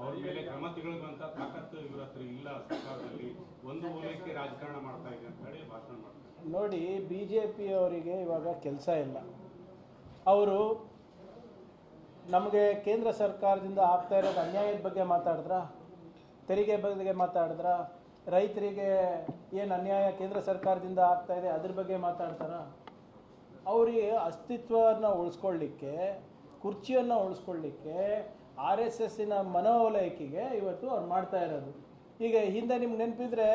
ಅವ್ರ ಮೇಲೆ ಕ್ರಮ ತೆಗೆದುಕೊಂತ ತಾಕತ್ತು ಇವ್ರ ಹತ್ರ ಇಲ್ಲ. ಸರ್ಕಾರದಲ್ಲಿ ಒಂದು ಓಲೈಕೆ ರಾಜಕಾರಣ ಮಾಡ್ತಾ ಇದೆ ಅಂತ ಹೇಳಿ ಭಾಷಣ ಮಾಡ್ತಾರೆ. ನೋಡಿ, BJP ಅವರಿಗೆ ಇವಾಗ ಕೆಲಸ ಇಲ್ಲ. ಅವರು ನಮಗೆ ಕೇಂದ್ರ ಸರ್ಕಾರದಿಂದ ಆಗ್ತಾ ಇರೋದು ಅನ್ಯಾಯದ ಬಗ್ಗೆ ಮಾತಾಡಿದ್ರ, ತೆರಿಗೆ ಬಗ್ಗೆ ಮಾತಾಡಿದ್ರ, ರೈತರಿಗೆ ಏನು ಅನ್ಯಾಯ ಕೇಂದ್ರ ಸರ್ಕಾರದಿಂದ ಆಗ್ತಾ ಇದೆ ಅದ್ರ ಬಗ್ಗೆ ಮಾತಾಡ್ತಾರ? ಅವರಿಗೆ ಅಸ್ತಿತ್ವವನ್ನು ಉಳಿಸ್ಕೊಳ್ಳಿಕ್ಕೆ, ಕುರ್ಚಿಯನ್ನು ಉಳಿಸ್ಕೊಳ್ಳಿಕ್ಕೆ, RSSನ ಮನೋವಲಯಕಿಗೆ ಇವತ್ತು ಅವ್ರು ಮಾಡ್ತಾ ಇರೋದು. ಈಗ ಹಿಂದೆ ನಿಮ್ಗೆ ನೆನಪಿದ್ರೆ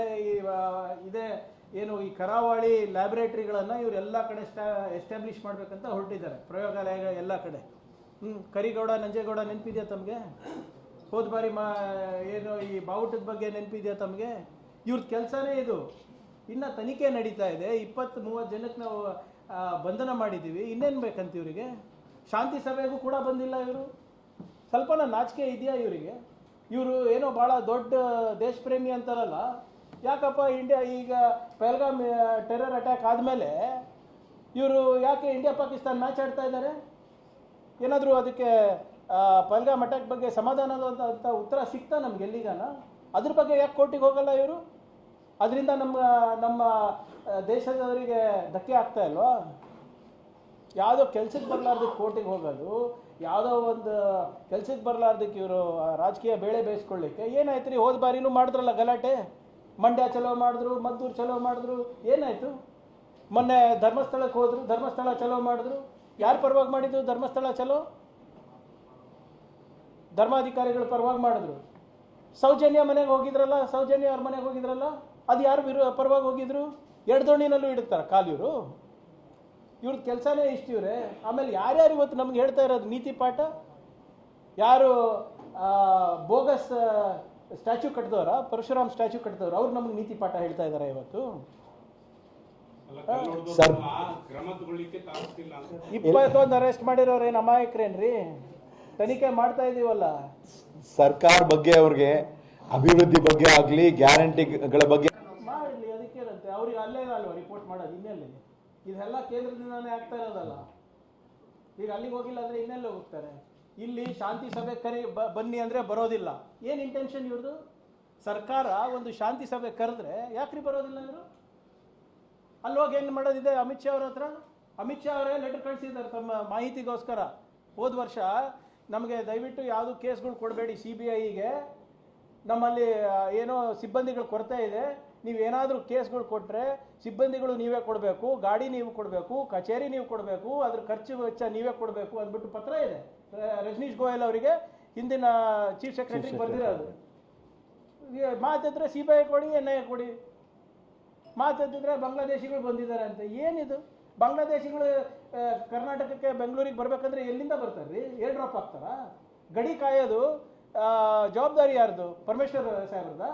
ಇದೇ ಏನು ಈ ಕರಾವಳಿ ಲ್ಯಾಬ್ರೇಟ್ರಿಗಳನ್ನು ಇವರು ಎಲ್ಲ ಕಡೆ ಎಸ್ಟಾಬ್ಲಿಷ್ ಮಾಡಬೇಕಂತ ಹೊರಟಿದ್ದಾರೆ, ಪ್ರಯೋಗಾಲಯ ಎಲ್ಲ ಕಡೆ. ಕರಿಗೌಡ ನಂಜೇಗೌಡ ನೆನಪಿದೆಯಾ ತಮಗೆ? ಹೋದ ಬಾರಿ ಏನು ಈ ಬಾವುಟದ ಬಗ್ಗೆ ನೆನಪಿದೆಯಾ ತಮಗೆ? ಇವ್ರ ಕೆಲಸನೇ ಇದು. ಇನ್ನು ತನಿಖೆ ನಡೀತಾ ಇದೆ, 20-30 ಜನಕ್ಕೆ ನಾವು ಬಂಧನ ಮಾಡಿದ್ದೀವಿ. ಇನ್ನೇನು ಬೇಕಂತ ಇವರಿಗೆ? ಶಾಂತಿ ಸಭೆಗೂ ಕೂಡ ಬಂದಿಲ್ಲ ಇವರು. ಸ್ವಲ್ಪನ ನಾಚಿಕೆ ಇದೆಯಾ ಇವರಿಗೆ? ಇವರು ಏನೋ ಭಾಳ ದೊಡ್ಡ ದೇಶ ಪ್ರೇಮಿ ಅಂತಾರಲ್ಲ, ಯಾಕಪ್ಪ ಇಂಡಿಯಾ ಈಗ ಪಹಲ್ಗಾಮ್ ಟೆರರ್ ಅಟ್ಯಾಕ್ ಆದಮೇಲೆ ಇವರು ಯಾಕೆ ಇಂಡಿಯಾ ಪಾಕಿಸ್ತಾನ ಮ್ಯಾಚ್ ಆಡ್ತಾ ಇದ್ದಾರೆ? ಏನಾದರೂ ಅದಕ್ಕೆ ಪಹಲ್ಗಾಮ್ ಅಟ್ಯಾಕ್ ಬಗ್ಗೆ ಸಮಾಧಾನದಂಥ ಉತ್ತರ ಸಿಗ್ತಾ ನಮ್ಗೆ ಎಲ್ಲಿಗಾನ? ಅದ್ರ ಬಗ್ಗೆ ಯಾಕೆ ಕೋರ್ಟಿಗೆ ಹೋಗಲ್ಲ ಇವರು? ಅದರಿಂದ ನಮ್ಮ ದೇಶದವರಿಗೆ ಧಕ್ಕೆ ಆಗ್ತಾ ಇಲ್ವಾ? ಯಾವುದೋ ಕೆಲ್ಸಕ್ಕೆ ಬರಲಾರ್ದಕ್ಕೆ ಕೋರ್ಟಿಗೆ ಹೋಗೋದು, ಯಾವುದೋ ಒಂದು ಕೆಲ್ಸಕ್ಕೆ ಬರಲಾರ್ದಕ್ಕೆ ಇವರು ರಾಜಕೀಯ ಬೇಳೆ ಬೇಯಿಸ್ಕೊಳ್ಳಿಕ್ಕೆ. ಏನಾಯ್ತು ರೀ, ಹೋದ ಬಾರಿನೂ ಮಾಡಿದ್ರಲ್ಲ ಗಲಾಟೆ. ಮಂಡ್ಯ ಚಲೋ ಮಾಡಿದ್ರು, ಮದ್ದೂರು ಚಲೋ ಮಾಡಿದ್ರು, ಏನಾಯಿತು? ಮೊನ್ನೆ ಧರ್ಮಸ್ಥಳಕ್ಕೆ ಹೋದ್ರು, ಧರ್ಮಸ್ಥಳ ಚಲೋ ಮಾಡಿದ್ರು. ಯಾರು ಪರವಾಗಿ ಮಾಡಿದ್ರು ಧರ್ಮಸ್ಥಳ ಚಲೋ? ಧರ್ಮಾಧಿಕಾರಿಗಳು ಪರವಾಗಿ ಮಾಡಿದ್ರು. ಸೌಜನ್ಯ ಮನೆಗೆ ಹೋಗಿದ್ರಲ್ಲ, ಸೌಜನ್ಯ ಅವ್ರ ಮನೆಗೆ ಹೋಗಿದ್ರಲ್ಲ, ಅದು ಯಾರು ಪರವಾಗಿ ಹೋಗಿದ್ರು? ಎಡದೋಣಿನಲ್ಲೂ ಇಡುತ್ತಾರೆ ಕಾಲು ಇವರು. ಇವ್ರದ್ದು ಕೆಲಸನೇ ಇಷ್ಟು ಇವ್ರೆ. ಆಮೇಲೆ ಯಾರ್ಯಾರು ಇವತ್ತು ನಮ್ಗೆ ಹೇಳ್ತಾ ಇರೋದು ನೀತಿ ಪಾಠ? ಯಾರು ಬೋಗಸ್ ಸ್ಟ್ಯಾಚ್ಯೂ ಕಟ್ಟಿದವರ, ಪರಶುರಾಮ್ ಸ್ಟ್ಯಾಚ್ಯೂ ಕಟ್ಟಿದವರು, ಅವ್ರು ನಮ್ಗೆ ನೀತಿ ಪಾಠ ಹೇಳ್ತಾ ಇದ್ದಾರೆ ಇವತ್ತು. 21 ಅರೆಸ್ಟ್ ಮಾಡಿರೋರೇನು ಅಮಾಯಕರೇನ್ರಿ? ತನಿಖೆ ಮಾಡ್ತಾ ಇದೀವಲ್ಲ. ಸರ್ಕಾರ ಬಗ್ಗೆ ಅವ್ರಿಗೆ ಅಭಿವೃದ್ಧಿ ಬಗ್ಗೆ ಆಗಲಿ, ಗ್ಯಾರಂಟಿಗಳ ಬಗ್ಗೆ ಮಾಡಲಿ, ಅದಕ್ಕೇನಂತೆ? ಅವ್ರಿಗೆ ಅಲ್ಲೇ ಅಲ್ವಾ ರಿಪೋರ್ಟ್ ಮಾಡೋದು? ಇನ್ನೆಲ್ಲಿ? ಇದೆಲ್ಲ ಕೇಂದ್ರದಿಂದಾನೇ ಆಗ್ತಾ ಇರೋದಲ್ಲ. ಈಗ ಅಲ್ಲಿಗೆ ಹೋಗಿಲ್ಲ ಅಂದರೆ ಇನ್ನೆಲ್ಲ ಹೋಗ್ತಾರೆ? ಇಲ್ಲಿ ಶಾಂತಿ ಸಭೆ ಬನ್ನಿ ಅಂದರೆ ಬರೋದಿಲ್ಲ. ಏನು ಇಂಟೆನ್ಷನ್ ಇವ್ರದ್ದು? ಸರ್ಕಾರ ಒಂದು ಶಾಂತಿ ಸಭೆ ಕರೆದ್ರೆ ಯಾಕ್ರಿ ಬರೋದಿಲ್ಲ ಇವರು? ಅಲ್ಲಿ ಹೋಗಿ ಏನು ಮಾಡೋದಿದೆ ಅಮಿತ್ ಶಾ ಅವ್ರ ಹತ್ರ? ಅಮಿತ್ ಶಾ ಅವರೇ ಲೆಟರ್ ಕಳಿಸಿದ್ದಾರೆ ತಮ್ಮ ಮಾಹಿತಿಗೋಸ್ಕರ. ಹೋದ ವರ್ಷ ನಮಗೆ ದಯವಿಟ್ಟು ಯಾವುದು ಕೇಸ್ಗಳು ಕೊಡಬೇಡಿ CBIಗೆ, ನಮ್ಮಲ್ಲಿ ಏನೋ ಸಿಬ್ಬಂದಿಗಳು ಕೊರತೆ ಇದೆ, ನೀವೇನಾದರೂ ಕೇಸ್ಗಳು ಕೊಟ್ಟರೆ ಸಿಬ್ಬಂದಿಗಳು ನೀವೇ ಕೊಡಬೇಕು, ಗಾಡಿ ನೀವು ಕೊಡಬೇಕು, ಕಚೇರಿ ನೀವು ಕೊಡಬೇಕು, ಅದ್ರ ಖರ್ಚು ವೆಚ್ಚ ನೀವೇ ಕೊಡಬೇಕು ಅಂದ್ಬಿಟ್ಟು ಪತ್ರ ಇದೆ ರಜನೀಶ್ ಗೋಯಲ್ ಅವರಿಗೆ, ಹಿಂದಿನ ಚೀಫ್ ಸೆಕ್ರೆಟರಿಗೆ ಬರೆದಿರೋದು. ಮಾತಿದ್ರೆ CBI ಕೊಡಿ, NIA ಕೊಡಿ. ಮಾತಾಡ್ತಿದ್ರೆ ಬಾಂಗ್ಲಾದೇಶಿಗಳು ಬಂದಿದ್ದಾರೆ ಅಂತ. ಏನಿದು? ಬಾಂಗ್ಲಾದೇಶಿಗಳು ಕರ್ನಾಟಕಕ್ಕೆ ಬೆಂಗಳೂರಿಗೆ ಬರಬೇಕಂದ್ರೆ ಎಲ್ಲಿಂದ ಬರ್ತಾರ್ರಿ? ಏರ್ ಡ್ರಾಪ್ ಆಗ್ತಾರಾ? ಗಡಿ ಕಾಯೋದು ಜವಾಬ್ದಾರಿ ಯಾರ್ದು? ಪರಮೇಶ್ವರ್ ಸಾಹೇಬ್ರದ?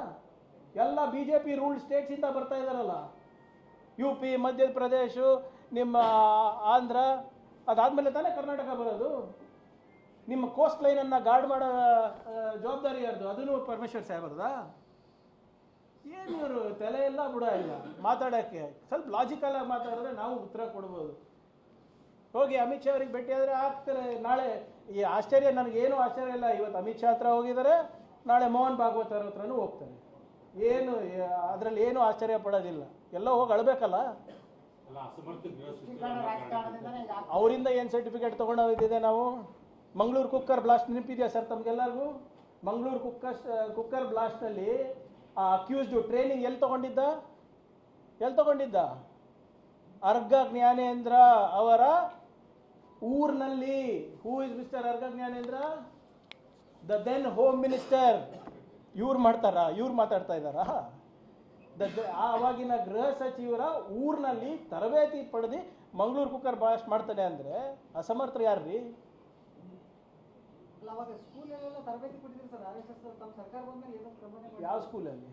ಎಲ್ಲ BJP ರೂಲ್ಡ್ ಸ್ಟೇಟ್ಸಿಂದ ಬರ್ತಾ ಇದ್ದಾರಲ್ಲ. UP, ಮಧ್ಯಪ್ರದೇಶ, ನಿಮ್ಮ ಆಂಧ್ರ, ಅದಾದಮೇಲೆ ತಾನೇ ಕರ್ನಾಟಕ ಬರೋದು. ನಿಮ್ಮ ಕೋಸ್ಟ್ ಲೈನನ್ನು ಗಾರ್ಡ್ ಮಾಡೋ ಜವಾಬ್ದಾರಿ ಯಾರ್ದು? ಅದನ್ನು ಪರಮೇಶ್ವರ್ ಸಾಹೇಬ್ರದ? ಏನು ಇವರು ತಲೆ ಎಲ್ಲ ಬುಡ ಇಲ್ಲ ಮಾತಾಡೋಕ್ಕೆ. ಸ್ವಲ್ಪ ಲಾಜಿಕಲ್ ಆಗಿ ಮಾತಾಡಿದ್ರೆ ನಾವು ಉತ್ತರ ಕೊಡ್ಬೋದು. ಹೋಗಿ ಅಮಿತ್ ಶಾ ಅವ್ರಿಗೆ ಭೇಟಿ ಆದರೆ ಆಗ್ತಾರೆ. ನಾಳೆ ಈ ಆಶ್ಚರ್ಯ, ನನಗೇನು ಆಶ್ಚರ್ಯ ಇಲ್ಲ. ಇವತ್ತು ಅಮಿತ್ ಶಾ ಹತ್ರ ಹೋಗಿದ್ದಾರೆ, ನಾಳೆ ಮೋಹನ್ ಭಾಗವತ್ ಅವ್ರ ಹತ್ರನೂ ಹೋಗ್ತಾರೆ. ಏನು ಅದರಲ್ಲಿ ಏನು ಆಶ್ಚರ್ಯ ಪಡೋದಿಲ್ಲ. ಎಲ್ಲ ಹೋಗಿ ಅಳ್ಬೇಕಲ್ಲ. ಅವರಿಂದ ಏನು ಸರ್ಟಿಫಿಕೇಟ್ ತೊಗೊಂಡೋಗಿದ್ದಿದೆ ನಾವು? ಮಂಗಳೂರು ಕುಕ್ಕರ್ ಬ್ಲಾಸ್ಟ್ ನೆನಪಿದೆಯಾ ಸರ್ ತಮಗೆಲ್ಲರಿಗೂ? ಮಂಗಳೂರು ಕುಕ್ಕರ್ ಬ್ಲಾಸ್ಟ್ನಲ್ಲಿ ಅಕ್ಯೂಸ್ಡು ಟ್ರೈನಿಂಗ್ ಎಲ್ಲಿ ತಗೊಂಡಿದ್ದ? ಅರ್ಗ ಜ್ಞಾನೇಂದ್ರ ಅವರ ಊರಿನಲ್ಲಿ. Who is mister Araga Jnanendra? The then home minister. ಇವ್ರು ಮಾತಾಡ್ತಾ ಇದ್ದಾರಾ? ಆವಾಗಿನ ಗೃಹ ಸಚಿವರ ಊರಿನಲ್ಲಿ ತರಬೇತಿ ಪಡೆದು ಮಂಗಳೂರು ಕುಕ್ಕರ್ ಬ್ಲಾಸ್ಟ್ ಮಾಡ್ತಾನೆ ಅಂದರೆ ಅಸಮರ್ಥರು ಯಾರ್ರೀ? ಯಾವ ಸ್ಕೂಲಲ್ಲಿ?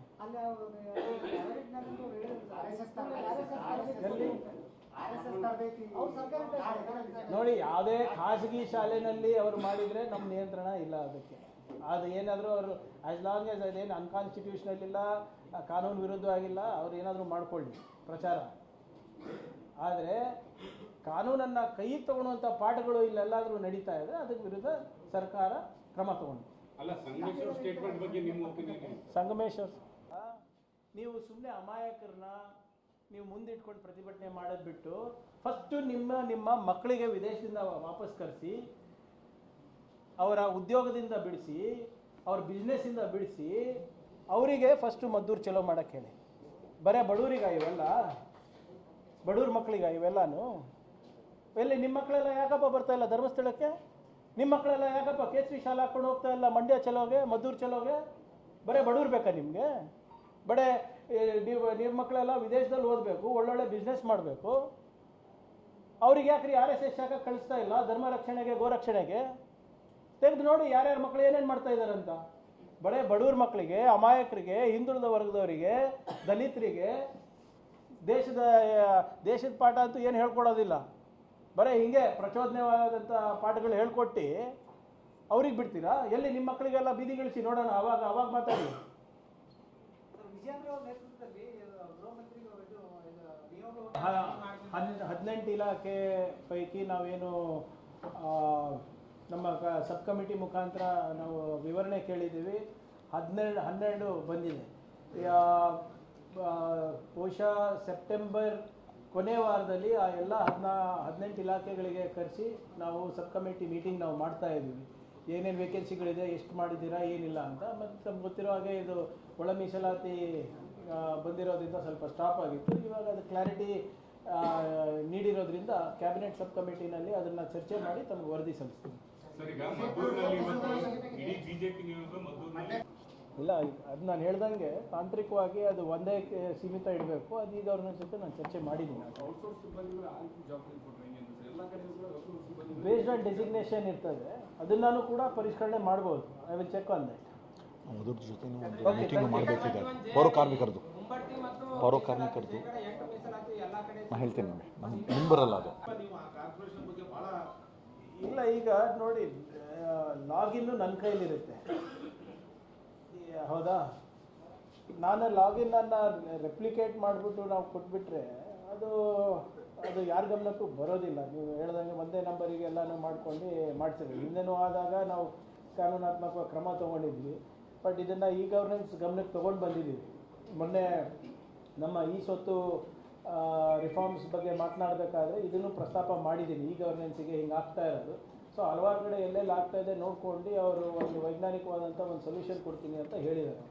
ನೋಡಿ, ಯಾವುದೇ ಖಾಸಗಿ ಶಾಲೆಯಲ್ಲಿ ಅವರು ಮಾಡಿದರೆ ನಮ್ಮ ನಿಯಂತ್ರಣ ಇಲ್ಲ ಅದಕ್ಕೆ. ಅದು ಏನಾದರೂ ಅವರು ಆಸ್ ಲಾಂಗ್ ಆಸ್ ಅದೇನು ಅನ್ಕಾನ್ಸ್ಟಿಟ್ಯೂಷನಲ್ ಇಲ್ಲ, ಕಾನೂನು ವಿರುದ್ಧವಾಗಿಲ್ಲ, ಅವ್ರು ಏನಾದರೂ ಮಾಡ್ಕೊಳ್ಳಿ ಪ್ರಚಾರ. ಆದರೆ ಕಾನೂನನ್ನು ಕೈಗೆ ತಗೊಳ್ಳುವಂಥ ಪಾಠಗಳು ಇಲ್ಲೆಲ್ಲಾದರೂ ನಡೀತಾ ಇದೆ, ಅದಕ್ಕೆ ವಿರುದ್ಧ ಸರ್ಕಾರ ಕ್ರಮ ತಗೊಂಡು ಅಲ್ಲ, ಸಂಗಮೇಶ್ವರ ಸ್ಟೇಟ್ಮೆಂಟ್ ಬಗ್ಗೆ ನಿಮ್ಮ ಒಪಿನಿಯನ್? ಸಂಗಮೇಶ್ವರ್, ನೀವು ಸುಮ್ಮನೆ ಅಮಾಯಕರನ್ನ ನೀವು ಮುಂದಿಟ್ಕೊಂಡು ಪ್ರತಿಭಟನೆ ಮಾಡೋದು ಬಿಟ್ಟು ಫಸ್ಟು ನಿಮ್ಮ ಮಕ್ಕಳಿಗೆ ವಿದೇಶದಿಂದ ವಾಪಸ್ ಕರೆಸಿ, ಅವರ ಉದ್ಯೋಗದಿಂದ ಬಿಡಿಸಿ, ಅವ್ರ ಬಿಸ್ನೆಸ್ಸಿಂದ ಬಿಡಿಸಿ, ಅವರಿಗೆ ಫಸ್ಟು ಮದ್ದೂರು ಚಲೋ ಮಾಡೋಕ್ಕೆ ಹೇಳಿ. ಬರೇ ಬಡವರಿಗ ಇವೆಲ್ಲ, ಬಡವ್ರ ಮಕ್ಕಳಿಗ ಇವೆಲ್ಲನೂ? ಎಲ್ಲಿ ನಿಮ್ಮ ಮಕ್ಕಳೆಲ್ಲ ಯಾಕಪ್ಪ ಬರ್ತಾ ಇಲ್ಲ ಧರ್ಮಸ್ಥಳಕ್ಕೆ? ನಿಮ್ಮ ಮಕ್ಕಳೆಲ್ಲ ಯಾಕಪ್ಪ ಕೇಸರಿ ಶಾಲೆ ಹಾಕ್ಕೊಂಡು ಹೋಗ್ತಾ ಇಲ್ಲ ಮಂಡ್ಯ ಚಲೋಗೆ, ಮದ್ದೂರು ಚಲೋಗೆ? ಬರೇ ಬಡವ್ರು ಬೇಕಾ ನಿಮಗೆ? ಬಡೇ ನಿಮ್ಮ ಮಕ್ಕಳೆಲ್ಲ ವಿದೇಶದಲ್ಲಿ ಓದಬೇಕು, ಒಳ್ಳೊಳ್ಳೆ ಬಿಸ್ನೆಸ್ ಮಾಡಬೇಕು. ಅವ್ರಿಗೆ ಯಾಕ್ರಿ RSS ಶಾಖ ಕಳಿಸ್ತಾ ಇಲ್ಲ ಧರ್ಮ ರಕ್ಷಣೆಗೆ, ಗೋರಕ್ಷಣೆಗೆ? ತೆಗೆದು ನೋಡಿ ಯಾರ್ಯಾರ ಮಕ್ಕಳು ಏನೇನು ಮಾಡ್ತಾ ಇದ್ದಾರೆ ಅಂತ. ಬಡೇ ಬಡವ್ರ ಮಕ್ಕಳಿಗೆ, ಅಮಾಯಕರಿಗೆ, ಹಿಂದುಳಿದ ವರ್ಗದವರಿಗೆ, ದಲಿತರಿಗೆ ದೇಶದ ಪಾಠ ಅಂತೂ ಏನು ಹೇಳ್ಕೊಡೋದಿಲ್ಲ. ಬರೀ ಹಿಂಗೆ ಪ್ರಚೋದನೆವಾದಂಥ ಪಾಠಗಳು ಹೇಳ್ಕೊಟ್ಟು ಅವ್ರಿಗೆ ಬಿಡ್ತೀರಾ? ಎಲ್ಲಿ ನಿಮ್ಮ ಮಕ್ಕಳಿಗೆಲ್ಲ ಬೀದಿಗಿಳಿಸಿ ನೋಡೋಣ, ಅವಾಗ ಮಾತಾಡಿ. 18 ಇಲಾಖೆ ಪೈಕಿ ನಾವೇನು ನಮ್ಮ ಸಬ್ ಕಮಿಟಿ ಮುಖಾಂತರ ನಾವು ವಿವರಣೆ ಕೇಳಿದ್ದೀವಿ. 12 ಬಂದಿದೆ. ಬಹುಶಃ ಸೆಪ್ಟೆಂಬರ್ ಕೊನೆ ವಾರದಲ್ಲಿ ಆ ಎಲ್ಲ 18 ಇಲಾಖೆಗಳಿಗೆ ಕರೆಸಿ ನಾವು ಸಬ್ ಕಮಿಟಿ ಮೀಟಿಂಗ್ ನಾವು ಮಾಡ್ತಾ ಇದ್ದೀವಿ. ಏನೇನು ವೇಕೆನ್ಸಿಗಳಿದೆ, ಎಷ್ಟು ಮಾಡಿದ್ದೀರಾ, ಏನಿಲ್ಲ ಅಂತ. ಮತ್ತು ನಮ್ಗೆ ಗೊತ್ತಿರೋ ಹಾಗೆ ಇದು ಒಳ ಮೀಸಲಾತಿ ಬಂದಿರೋದ್ರಿಂದ ಸ್ವಲ್ಪ ಸ್ಟಾಪ್ ಆಗಿತ್ತು. ಇವಾಗ ಅದು ಕ್ಲಾರಿಟಿ ನೀಡಿರೋದ್ರಿಂದ ಕ್ಯಾಬಿನೆಟ್ ಸಬ್ ಕಮಿಟಿನಲ್ಲಿ ಅದನ್ನು ಚರ್ಚೆ ಮಾಡಿ ತಮಗೆ ವರದಿ ಸಲ್ಲಿಸ್ತೀವಿ. ಇಲ್ಲ, ಅದು ನಾನು ಹೇಳ್ದಂಗೆ ತಾಂತ್ರಿಕವಾಗಿ ಅದು ಒಂದೇ ಸೀಮಿತ ಇಡಬೇಕು. ಅದು ಈಗ ಅವ್ರನ್ನ ಜೊತೆ ನಾನು ಚರ್ಚೆ ಮಾಡಿದ್ದೀನಿ. ಬೇಸ್ಡ್ ಆನ್ ಡೆಸಿಗ್ನೇಷನ್ ಇರ್ತದೆ, ಅದನ್ನು ಕೂಡ ಪರಿಷ್ಕರಣೆ ಮಾಡ್ಬೋದು. I will check on that. ಅದ್ರ ಜೊತೆ ಮೀಟಿಂಗ್ ಮಾಡಬೇಕಿದೆ ಪೌರ ಕಾರ್ಮಿಕರದು ನಾನು ಹೇಳ್ತೀನಿ. ನಿಮ್ಗೆ ಬರಲ್ಲ ಅದು. ಇಲ್ಲ, ಈಗ ನೋಡಿ, ಲಾಗಿನ್ನು ನನ್ನ ಕೈಲಿರುತ್ತೆ, ಹೌದಾ? ನಾನು ಲಾಗಿನ್ನನ್ನು ರೆಪ್ಲಿಕೇಟ್ ಮಾಡಿಬಿಟ್ಟು ನಾವು ಕೊಟ್ಬಿಟ್ರೆ ಅದು ಯಾರ ಗಮನಕ್ಕೂ ಬರೋದಿಲ್ಲ. ನೀವು ಹೇಳ್ದಂಗೆ ಒಂದೇ ನಂಬರಿಗೆ ಎಲ್ಲನೂ ಮಾಡ್ಕೊಂಡು ಮಾಡ್ತೀವಿ. ಹಿಂದೆನೂ ಆದಾಗ ನಾವು ಕಾನೂನಾತ್ಮಕ ಕ್ರಮ ತೊಗೊಂಡಿದ್ವಿ. ಬಟ್ ಇದನ್ನು ಈ ಗವರ್ನೆನ್ಸ್ ಗಮನಕ್ಕೆ ತೊಗೊಂಡು ಬಂದಿದ್ದೀವಿ. ಮೊನ್ನೆ ನಮ್ಮ ಈ ಸ್ವತ್ತು ರಿಫಾರ್ಮ್ಸ್ ಬಗ್ಗೆ ಮಾತನಾಡಬೇಕಾದ್ರೆ ಇದನ್ನು ಪ್ರಸ್ತಾಪ ಮಾಡಿದ್ದೀನಿ. ಈ ಗವರ್ನೆನ್ಸಿಗೆ ಹಿಂಗೆ ಆಗ್ತಾ ಇರೋದು. ಸೊ ಹಲವಾರು ಕಡೆ ಎಲ್ಲೆಲ್ಲಿ ಆಗ್ತಾ ಇದೆ ನೋಡ್ಕೊಂಡು ಅವರು ಒಂದು ವೈಜ್ಞಾನಿಕವಾದಂಥ ಒಂದು ಸೊಲ್ಯೂಷನ್ ಕೊಡ್ತೀನಿ ಅಂತ ಹೇಳಿದ್ದಾರೆ.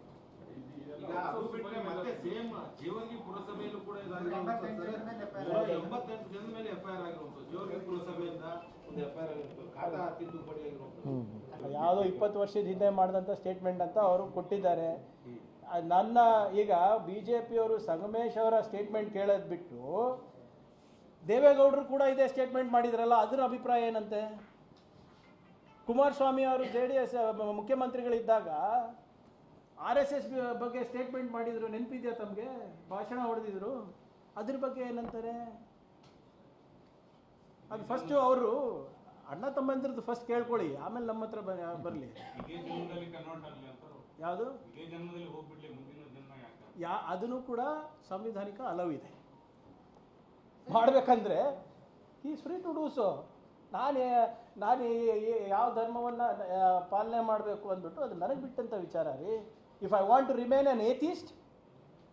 ಯಾವುದೋ 20 ವರ್ಷದ ಹಿಂದೆ ಮಾಡಿದಂಥ ಸ್ಟೇಟ್ಮೆಂಟ್ ಅಂತ ಅವರು ಕೊಟ್ಟಿದ್ದಾರೆ. ನನ್ನ ಈಗ BJPಯವರು ಸಂಗಮೇಶ್ ಅವರ ಸ್ಟೇಟ್ಮೆಂಟ್ ಕೇಳೋದು ಬಿಟ್ಟು ದೇವೇಗೌಡರು ಕೂಡ ಇದೇ ಸ್ಟೇಟ್ಮೆಂಟ್ ಮಾಡಿದ್ರಲ್ಲ, ಅದರ ಅಭಿಪ್ರಾಯ ಏನಂತೆ? ಕುಮಾರಸ್ವಾಮಿ ಅವರು JDS ಮುಖ್ಯಮಂತ್ರಿಗಳಿದ್ದಾಗ RSS ಬಗ್ಗೆ ಸ್ಟೇಟ್ಮೆಂಟ್ ಮಾಡಿದ್ರು, ನೆನಪಿದೆಯಾ ತಮಗೆ? ಭಾಷಣ ಹೊಡೆದಿದ್ರು. ಅದ್ರ ಬಗ್ಗೆ ಏನಂತಾರೆ? ಅದು ಫಸ್ಟು ಅವರು ಅಣ್ಣ ತಮ್ಮಂದ್ರದ್ದು ಫಸ್ಟ್ ಕೇಳ್ಕೊಳ್ಳಿ, ಆಮೇಲೆ ನಮ್ಮ ಹತ್ರ ಬರಲಿ. ಯಾವುದು ಅದನ್ನು ಕೂಡ ಸಂವಿಧಾನಿಕ ಅಲವ್ ಇದೆ ಮಾಡಬೇಕಂದ್ರೆ. Is free to do so. ನಾನು ಯಾವ ಧರ್ಮವನ್ನು ಪಾಲನೆ ಮಾಡಬೇಕು ಅಂದ್ಬಿಟ್ಟು ಅದು ನನಗೆ ಬಿಟ್ಟಂಥ ವಿಚಾರ ರೀ. If I want to remain an atheist,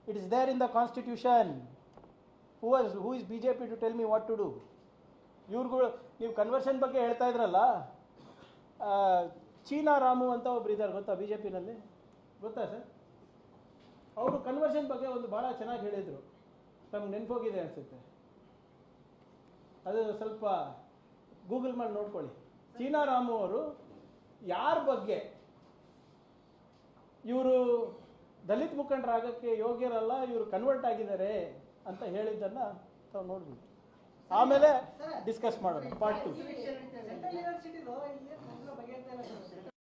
it is there in the constitution. Who is BJP to tell me what to do? ಇವ್ರುಗಳು, ನೀವು ಕನ್ವರ್ಷನ್ ಬಗ್ಗೆ ಹೇಳ್ತಾ ಇದ್ರಲ್ಲ, ಚೀನಾ ರಾಮು ಅಂತ ಒಬ್ರು ಇದ್ದಾರೆ, ಗೊತ್ತಾ BJPನಲ್ಲಿ? ಗೊತ್ತಾ ಸರ್? ಅವರು ಕನ್ವರ್ಷನ್ ಬಗ್ಗೆ ಒಂದು ಭಾಳ ಚೆನ್ನಾಗಿ ಹೇಳಿದರು. ತಮ್ಗೆ ನೆನಪೋಗಿದೆ ಅನಿಸುತ್ತೆ. ಅದು ಸ್ವಲ್ಪ ಗೂಗಲ್ ಮಾಡಿ ನೋಡ್ಕೊಳ್ಳಿ. ಚೀನಾ ರಾಮು ಅವರು ಯಾರ ಬಗ್ಗೆ ಇವರು ದಲಿತ ಮುಖಂಡರಾಗಕ್ಕೆ ಯೋಗ್ಯರಲ್ಲ, ಇವರು ಕನ್ವರ್ಟ್ ಆಗಿದ್ದಾರೆ ಅಂತ ಹೇಳಿದ್ದನ್ನು ತಾವು ನೋಡ್ಬಿಡಿ. ಆಮೇಲೆ ಡಿಸ್ಕಸ್ ಮಾಡೋಣ ಪಾರ್ಟ್ 2.